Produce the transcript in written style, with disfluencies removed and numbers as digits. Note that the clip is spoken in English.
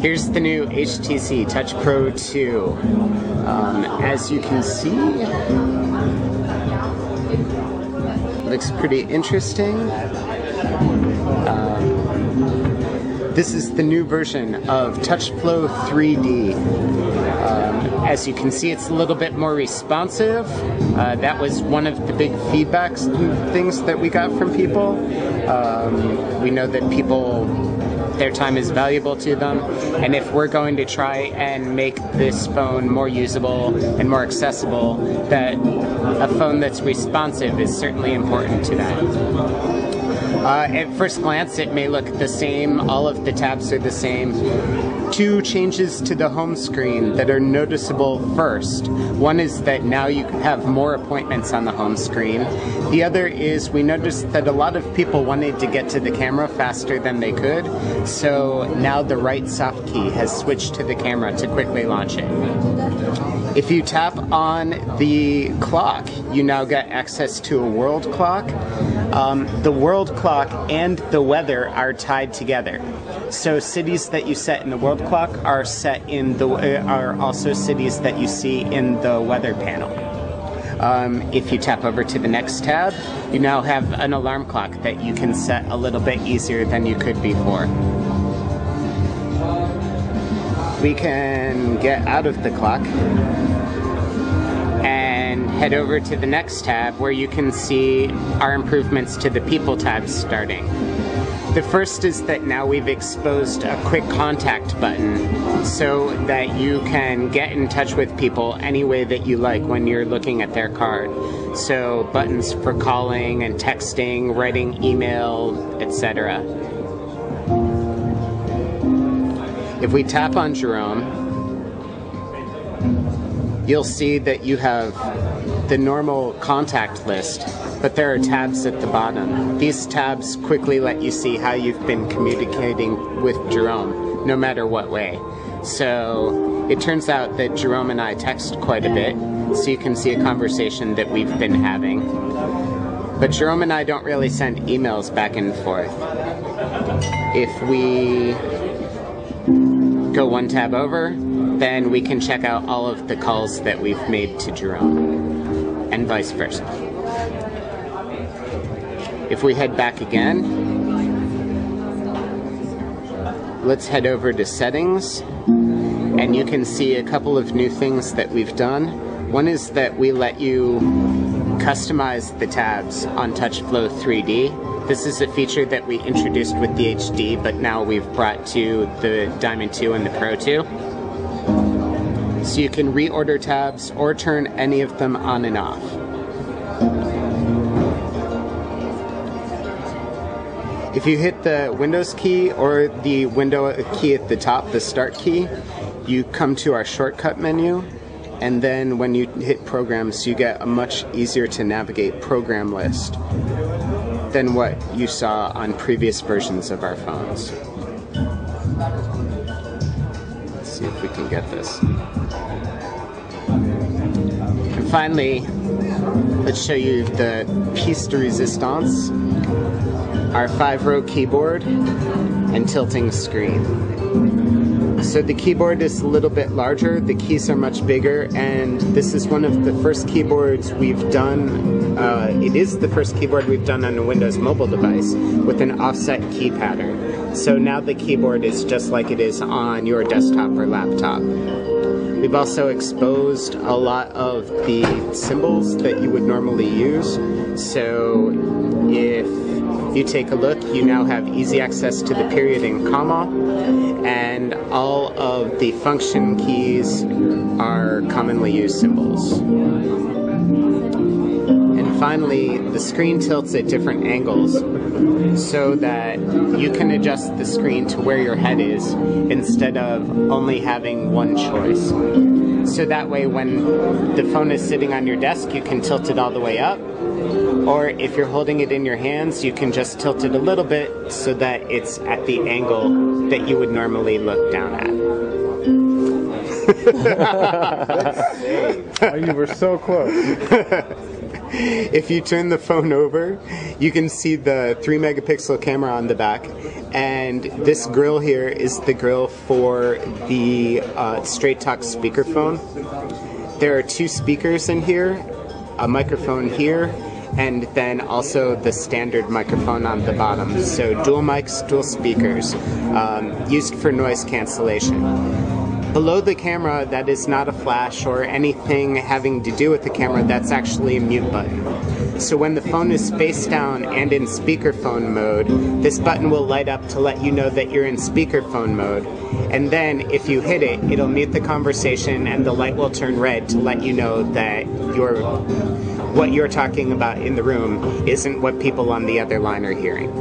Here's the new HTC Touch Pro 2. As you can see, looks pretty interesting. This is the new version of TouchFlow 3D. As you can see, it's a little bit more responsive. That was one of the big feedback things that we got from people. We know that their time is valuable to them, and if we're going to try and make this phone more usable and more accessible, that a phone that's responsive is certainly important to that. At first glance, it may look the same. All of the tabs are the same. Two changes to the home screen that are noticeable first. One is that now you have more appointments on the home screen. The other is we noticed that a lot of people wanted to get to the camera faster than they could, so now the right soft key has switched to the camera to quickly launch it. If you tap on the clock, you now get access to a world clock. The world clock and the weather are tied together. So cities that you set in the world clock are also cities that you see in the weather panel. If you tap over to the next tab, you now have an alarm clock that you can set a little bit easier than you could before. We can get out of the clock and head over to the next tab where you can see our improvements to the People tab starting. The first is that now we've exposed a quick contact button so that you can get in touch with people any way that you like when you're looking at their card. So buttons for calling and texting, writing email, etc. If we tap on Jerome, you'll see that you have the normal contact list, but there are tabs at the bottom. These tabs quickly let you see how you've been communicating with Jerome, no matter what way. So it turns out that Jerome and I text quite a bit, so you can see a conversation that we've been having. But Jerome and I don't really send emails back and forth. If we go one tab over, then we can check out all of the calls that we've made to Jerome, and vice versa. If we head back again, let's head over to settings, and you can see a couple of new things that we've done. One is that we let you customize the tabs on TouchFlow 3D. This is a feature that we introduced with the HD, but now we've brought to the Diamond 2 and the Pro 2. So you can reorder tabs or turn any of them on and off. If you hit the Windows key or the window key at the top, the Start key, you come to our shortcut menu, and then when you hit Programs, you get a much easier to navigate program list than what you saw on previous versions of our phones. Let's see if we can get this. And finally, let's show you the piece de resistance, our 5-row keyboard and tilting screen. So the keyboard is a little bit larger, the keys are much bigger, and this is one of the first keyboards we've done. It is the first keyboard we've done on a Windows mobile device with an offset key pattern. So now the keyboard is just like it is on your desktop or laptop. We've also exposed a lot of the symbols that you would normally use. So if you take a look, you now have easy access to the period and comma, and all of the function keys are commonly used symbols. And finally, the screen tilts at different angles so that you can adjust the screen to where your head is instead of only having one choice. So that way when the phone is sitting on your desk, you can tilt it all the way up, or if you're holding it in your hands, you can just tilt it a little bit so that it's at the angle that you would normally look down at. Oh, you were so close. If you turn the phone over, you can see the 3-megapixel camera on the back, and this grill here is the grill for the Straight Talk speakerphone. There are 2 speakers in here, a microphone here, and then also the standard microphone on the bottom. So dual mics, dual speakers, used for noise cancellation. Below the camera, that is not a flash or anything having to do with the camera, that's actually a mute button. So when the phone is face down and in speakerphone mode, this button will light up to let you know that you're in speakerphone mode. And then if you hit it, it'll mute the conversation and the light will turn red to let you know that what you're talking about in the room isn't what people on the other line are hearing.